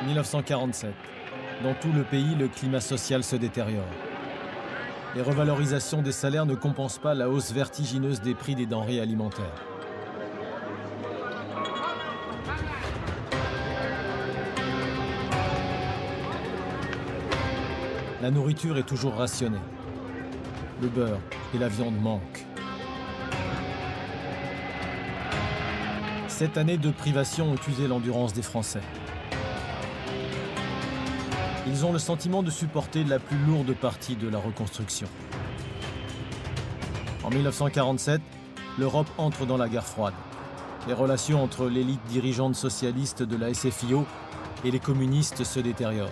1947. Dans tout le pays, le climat social se détériore. Les revalorisations des salaires ne compensent pas la hausse vertigineuse des prix des denrées alimentaires. La nourriture est toujours rationnée. Le beurre et la viande manquent. Cette année de privation ont usé l'endurance des Français. Ils ont le sentiment de supporter la plus lourde partie de la reconstruction. En 1947, l'Europe entre dans la guerre froide. Les relations entre l'élite dirigeante socialiste de la SFIO et les communistes se détériorent.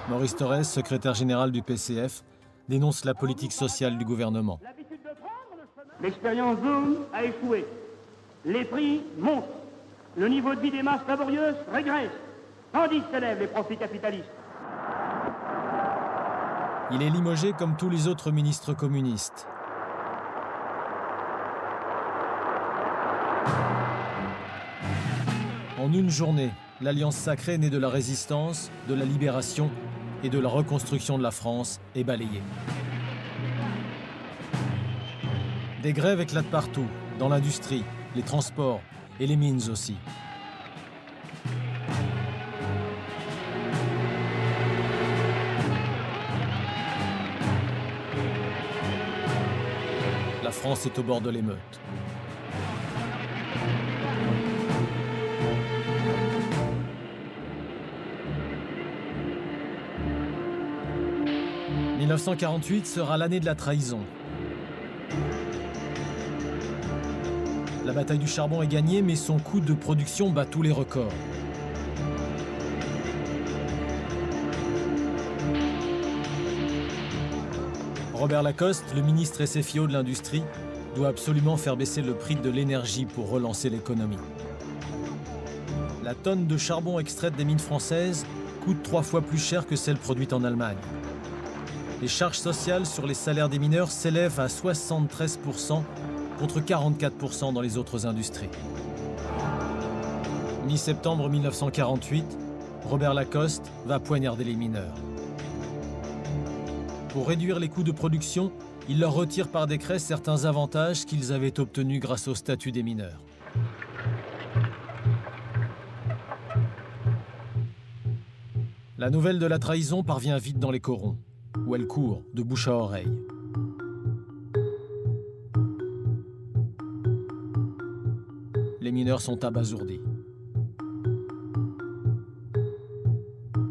Maurice Thorez, secrétaire général du PCF, dénonce la politique sociale du gouvernement. L'expérience Zoom a échoué. Les prix montent. Le niveau de vie des masses laborieuses régresse. Tandis s'élèvent les profits capitalistes. Il est limogé comme tous les autres ministres communistes. En une journée, l'Alliance sacrée née de la résistance, de la libération et de la reconstruction de la France est balayée. Des grèves éclatent partout, dans l'industrie, les transports et les mines aussi. La France est au bord de l'émeute. « 1948 sera l'année de la trahison. La bataille du charbon est gagnée, mais son coût de production bat tous les records. Robert Lacoste, le ministre SFIO de l'Industrie, doit absolument faire baisser le prix de l'énergie pour relancer l'économie. La tonne de charbon extraite des mines françaises coûte 3 fois plus cher que celle produite en Allemagne. Les charges sociales sur les salaires des mineurs s'élèvent à 73% contre 44% dans les autres industries. Mi-septembre 1948, Robert Lacoste va poignarder les mineurs. Pour réduire les coûts de production, il leur retire par décret certains avantages qu'ils avaient obtenus grâce au statut des mineurs. La nouvelle de la trahison parvient vite dans les corons, où elle court de bouche à oreille. Les mineurs sont abasourdis.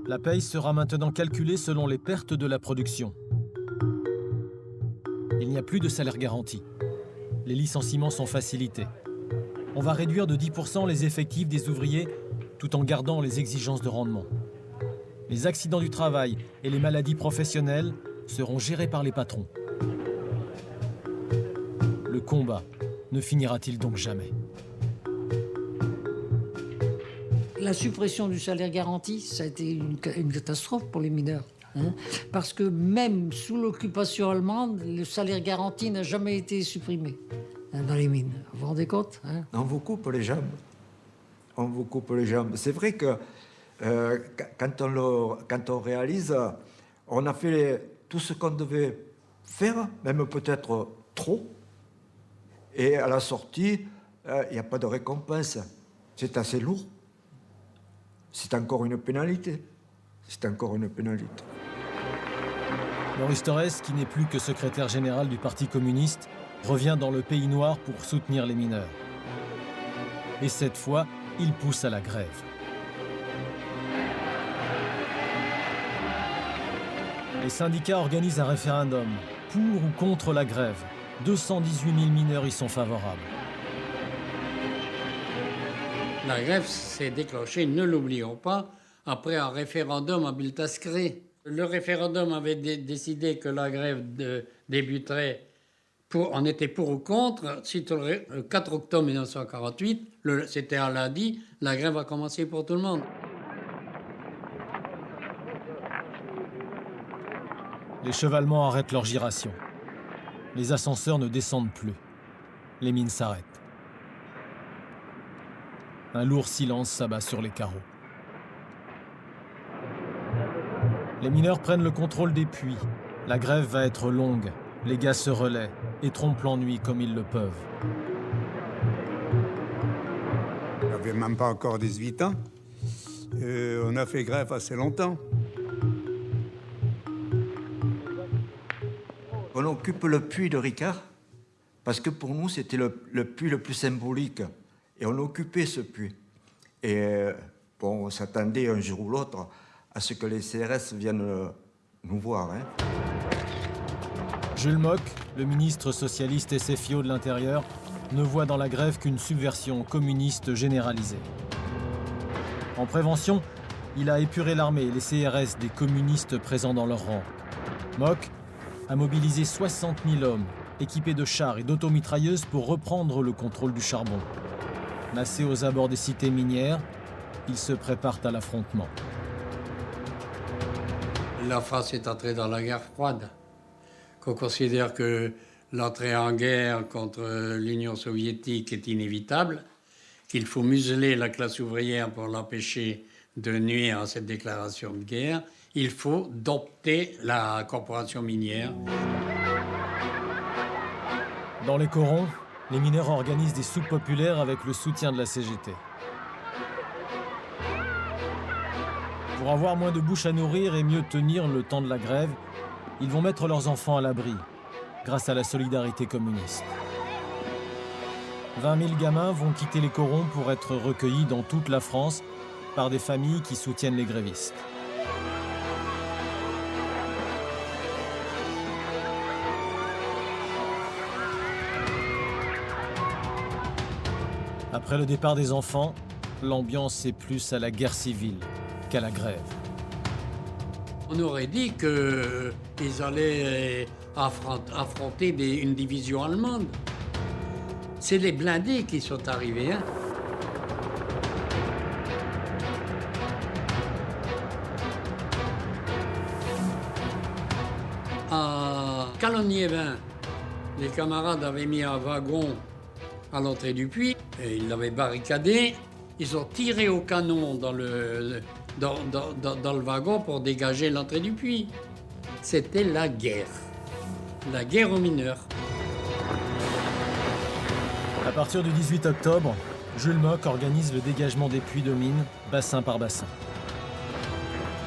La paye sera maintenant calculée selon les pertes de la production. Il n'y a plus de salaire garanti. Les licenciements sont facilités. On va réduire de 10% les effectifs des ouvriers tout en gardant les exigences de rendement. Les accidents du travail et les maladies professionnelles seront gérés par les patrons. Le combat ne finira-t-il donc jamais ? La suppression du salaire garanti, ça a été une catastrophe pour les mineurs. Parce que même sous l'occupation allemande, le salaire garanti n'a jamais été supprimé dans les mines. Vous vous rendez compte ? On vous coupe les jambes. On vous coupe les jambes. C'est vrai que quand on réalise, on a fait tout ce qu'on devait faire, même peut-être trop. Et à la sortie, il n'y a pas de récompense. C'est assez lourd. C'est encore une pénalité. C'est encore une pénalité. Maurice Thorez, qui n'est plus que secrétaire général du Parti communiste, revient dans le pays noir pour soutenir les mineurs. Et cette fois, il pousse à la grève. Les syndicats organisent un référendum pour ou contre la grève. 218 000 mineurs y sont favorables. La grève s'est déclenchée, ne l'oublions pas, après un référendum à bulletin secret. Le référendum avait décidé que la grève débuterait, on était pour ou contre. Le 4 octobre 1948, c'était un lundi, la grève a commencé pour tout le monde. Les chevalements arrêtent leur giration. Les ascenseurs ne descendent plus. Les mines s'arrêtent. Un lourd silence s'abat sur les carreaux. Les mineurs prennent le contrôle des puits. La grève va être longue. Les gars se relaient et trompent l'ennui comme ils le peuvent. J'avais même pas encore 18 ans. On a fait grève assez longtemps. On occupe le puits de Ricard parce que pour nous, c'était le puits le plus symbolique. Et on occupait ce puits. Et bon, on s'attendait un jour ou l'autre à ce que les CRS viennent nous voir. Hein. Jules Mock, le ministre socialiste SFIO de l'Intérieur, ne voit dans la grève qu'une subversion communiste généralisée. En prévention, il a épuré l'armée et les CRS des communistes présents dans leur rang. Mock a mobilisé 60 000 hommes, équipés de chars et d'automitrailleuses pour reprendre le contrôle du charbon. Massés aux abords des cités minières, ils se préparent à l'affrontement. La France est entrée dans la guerre froide, qu'on considère que l'entrée en guerre contre l'Union soviétique est inévitable, qu'il faut museler la classe ouvrière pour l'empêcher de nuire à cette déclaration de guerre. Il faut dompter la corporation minière. Dans les corons, les mineurs organisent des soupes populaires avec le soutien de la CGT. Pour avoir moins de bouches à nourrir et mieux tenir le temps de la grève, ils vont mettre leurs enfants à l'abri, grâce à la solidarité communiste. 20 000 gamins vont quitter les corons pour être recueillis dans toute la France par des familles qui soutiennent les grévistes. Après le départ des enfants, l'ambiance est plus à la guerre civile qu'à la grève. On aurait dit qu'ils allaient affronter une division allemande. C'est les blindés qui sont arrivés. Hein. À Calonnier-Vin, les camarades avaient mis un wagon à l'entrée du puits et ils l'avaient barricadé. Ils ont tiré au canon dans le wagon pour dégager l'entrée du puits. C'était la guerre aux mineurs. À partir du 18 octobre, Jules Mock organise le dégagement des puits de mines, bassin par bassin.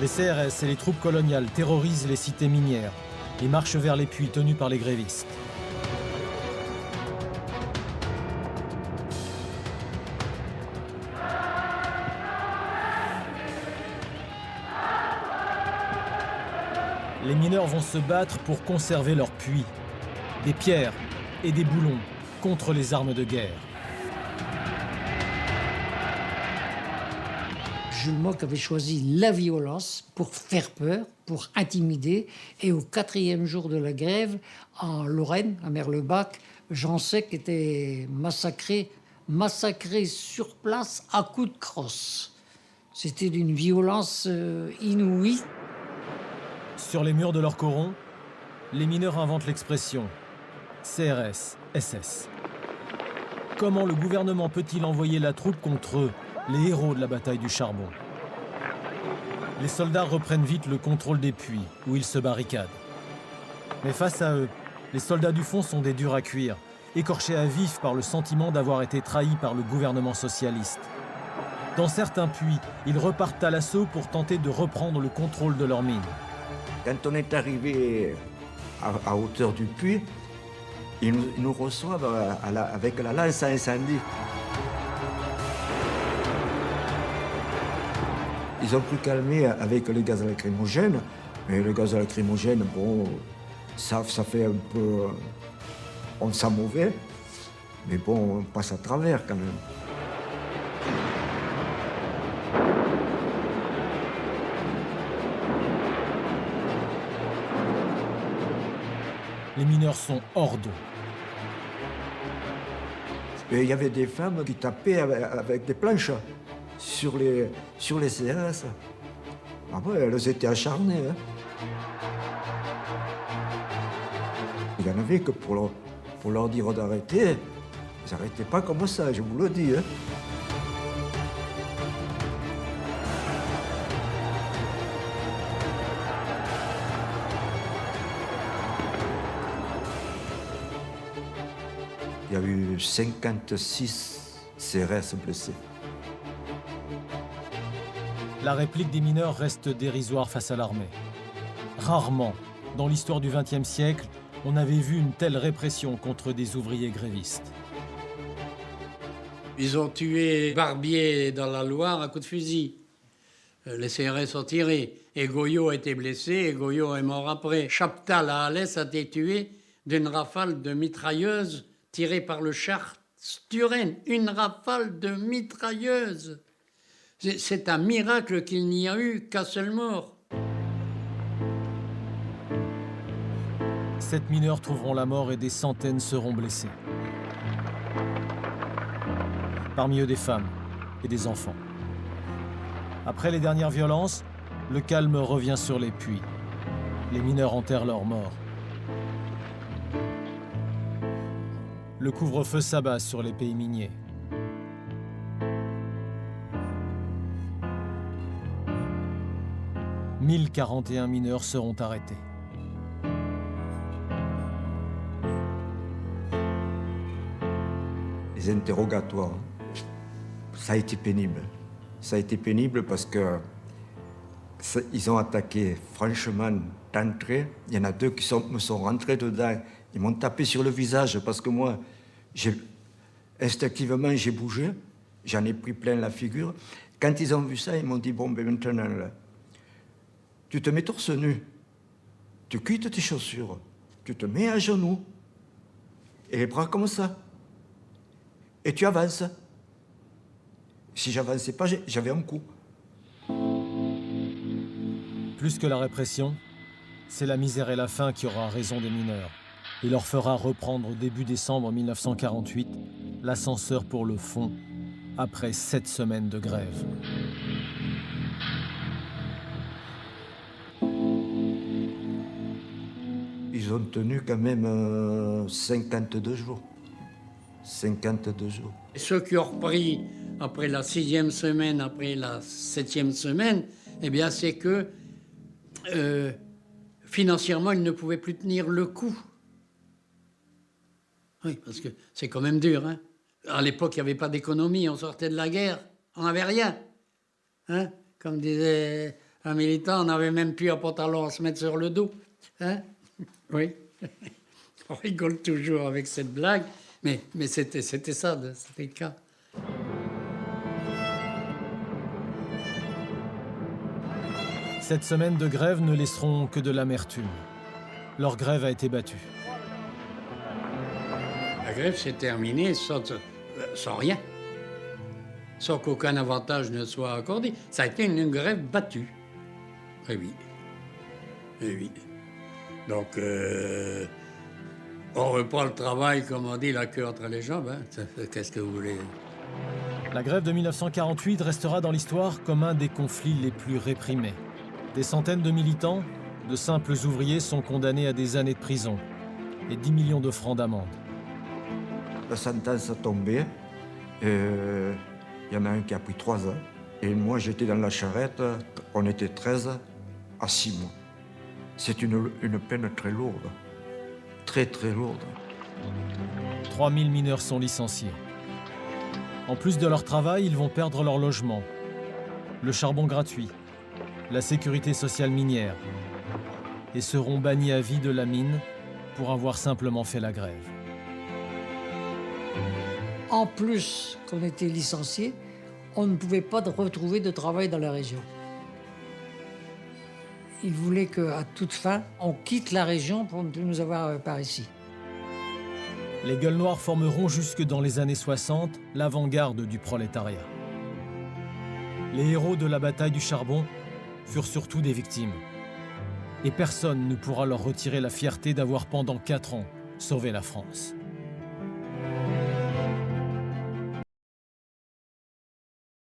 Les CRS et les troupes coloniales terrorisent les cités minières et marchent vers les puits tenus par les grévistes. Les mineurs vont se battre pour conserver leurs puits, des pierres et des boulons contre les armes de guerre. Jules Mock avait choisi la violence pour faire peur, pour intimider. Et au 4e jour de la grève, en Lorraine, à Merlebach, Jean Sec était massacré sur place à coups de crosse. C'était d'une violence inouïe. Sur les murs de leur coron, les mineurs inventent l'expression CRS, SS. Comment le gouvernement peut-il envoyer la troupe contre eux, les héros de la bataille du charbon? Les soldats reprennent vite le contrôle des puits, où ils se barricadent. Mais face à eux, les soldats du fond sont des durs à cuire, écorchés à vif par le sentiment d'avoir été trahis par le gouvernement socialiste. Dans certains puits, ils repartent à l'assaut pour tenter de reprendre le contrôle de leurs mines. Quand on est arrivé à hauteur du puits, ils nous reçoivent avec la lance à incendie. Ils ont pu calmer avec le gaz lacrymogène, mais le gaz lacrymogène, bon, ça fait un peu... On sent mauvais, mais bon, on passe à travers quand même. Les mineurs sont hors d'eau. Et il y avait des femmes qui tapaient avec des planches sur les CRS. Après, elles étaient acharnées. Hein. Il y en avait que pour leur dire d'arrêter, ils n'arrêtaient pas comme ça, je vous le dis. Hein. a eu 56 CRS blessés. La réplique des mineurs reste dérisoire face à l'armée. Rarement, dans l'histoire du XXe siècle, on avait vu une telle répression contre des ouvriers grévistes. Ils ont tué Barbier dans la Loire à coups de fusil. Les CRS ont tiré. Et Goyot a été blessé et Goyot est mort après. Chaptal à Alès a été tué d'une rafale de mitrailleuse tirée par le char Sturen. Une rafale de mitrailleuse. C'est un miracle qu'il n'y a eu qu'un seul mort. 7 mineurs trouveront la mort et des centaines seront blessés. Parmi eux des femmes et des enfants. Après les dernières violences, le calme revient sur les puits. Les mineurs enterrent leurs morts. Le couvre-feu s'abat sur les pays miniers. « 1041 mineurs seront arrêtés. Les interrogatoires, ça a été pénible. Ça a été pénible parce que ils ont attaqué franchement d'entrée. Il y en a deux qui me sont rentrés dedans. Ils m'ont tapé sur le visage parce que moi, instinctivement, j'ai bougé. J'en ai pris plein la figure. Quand ils ont vu ça, ils m'ont dit, bon, ben maintenant, là, tu te mets torse nu, tu quittes tes chaussures, tu te mets à genoux, et les bras comme ça, et tu avances. Si j'avançais pas, j'avais un coup. Plus que la répression, c'est la misère et la faim qui aura raison des mineurs. Il leur fera reprendre au début décembre 1948 l'ascenseur pour le fond, après 7 semaines de grève. Ils ont tenu quand même 52 jours. 52 jours. Et ceux qui ont repris après la 6e semaine, après la 7e semaine, eh bien c'est que financièrement, ils ne pouvaient plus tenir le coup. Oui, parce que c'est quand même dur. Hein. À l'époque, il n'y avait pas d'économie, on sortait de la guerre, on n'avait rien. Hein. Comme disait un militant, on n'avait même plus un pantalon à se mettre sur le dos. Hein. Oui, on rigole toujours avec cette blague, mais c'était ça, c'était le cas. Cette semaine de grève ne laisseront que de l'amertume. Leur grève a été battue. La grève s'est terminée sans rien, sans qu'aucun avantage ne soit accordé. Ça a été une grève battue. Eh oui. Eh oui. Donc, on reprend le travail, comme on dit, la queue entre les jambes. Hein. Qu'est-ce que vous voulez? La grève de 1948 restera dans l'histoire comme un des conflits les plus réprimés. Des centaines de militants, de simples ouvriers sont condamnés à des années de prison et 10 millions de francs d'amende. La sentence a tombé. Il y en a un qui a pris 3 ans. Et moi, j'étais dans la charrette. On était 13 à 6 mois. C'est une peine très lourde. Très, très lourde. 3000 mineurs sont licenciés. En plus de leur travail, ils vont perdre leur logement, le charbon gratuit, la sécurité sociale minière, et seront bannis à vie de la mine pour avoir simplement fait la grève. En plus qu'on était licenciés, on ne pouvait pas retrouver de travail dans la région. Ils voulaient qu'à toute fin, on quitte la région pour ne plus nous avoir par ici. Les Gueules Noires formeront jusque dans les années 60 l'avant-garde du prolétariat. Les héros de la bataille du charbon furent surtout des victimes. Et personne ne pourra leur retirer la fierté d'avoir pendant 4 ans sauvé la France.